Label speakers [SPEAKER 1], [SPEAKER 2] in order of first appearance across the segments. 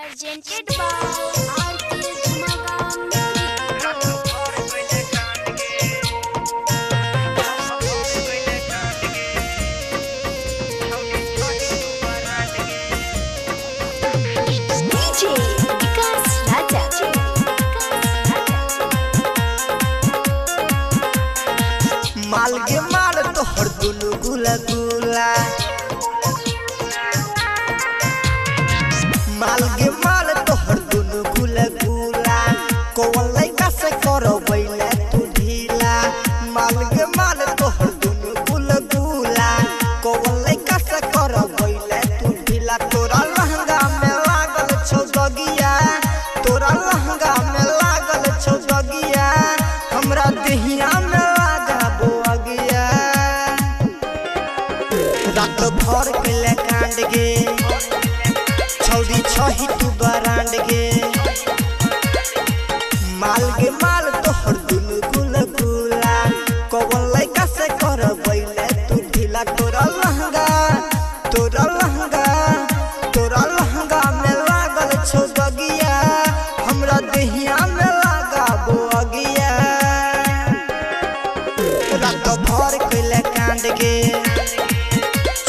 [SPEAKER 1] presented by RK Dhumagam. DJ Vikas Raja.
[SPEAKER 2] माल के माल तो हर दुनु गुला गुला माल के माल तो हर दुनु गुला गुला कोवल लइका से करो बैला तू ढीला माल के माल तो हर दुनु गुला गुला कोवल लइका से करो बैला तू ढीला तोरा लहंगा में लागल छौ दगिया तोरा लहंगा में लागल छौ दगिया हमरा देहिया में रात भर के कांड गे छौड़ी छही तू बरांड गे माल गे माल तो हर दुनु गुला गुला कौन लइका से कर बैले तू ढीला तोरा लहंगा में लागल छौ दगिया हमरा देहिया में लगाबो अगिया रात भर के कांड गे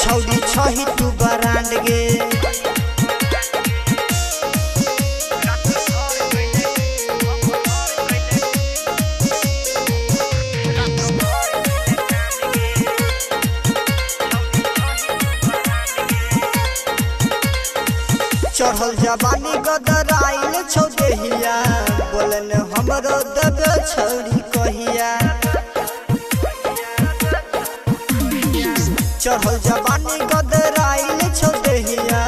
[SPEAKER 2] छौड़ी छही तू बरांड गे चढ़ल जवानी गदराइल छौ देहिया बोलन हमरो दबे छौड़ी कहिया चढ़ल जवानी गदराइल छौ देहिया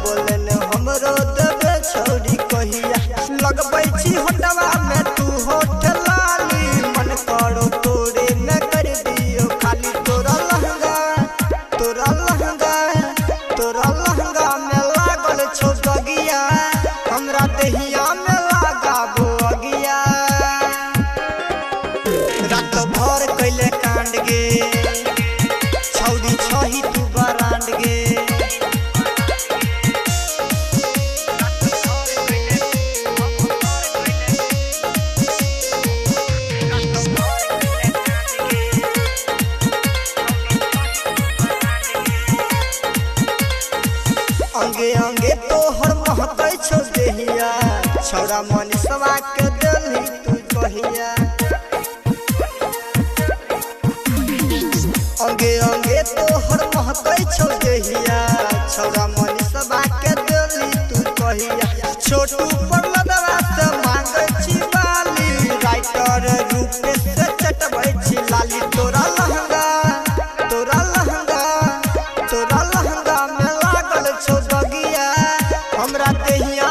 [SPEAKER 2] बोलन हमरो दबे छौड़ी कहिया लगबै छी होटवा में तू होटल लाली मन करो तोरे में कर दियो खाली तोरा लहंगा में लागल छौ दगिया हमरा देहिया में लगाबो अगिया रात भर कैले कांड गे छौड़ी छही तू बरांड गे अंगे अंगे तोहर महकै छौ देहिया छौड़ा मनीषवा के देली तू कहिया अंगे अंगे तोहर महकै छौ देहिया छौड़ा मनीषवा के देली तू कहिया छोटू परलदवा से मांगै छी बाली राइटर रूपे से चटबै छी लाली तोरा लहंगा में लागल छौ दगिया हमरा देहिया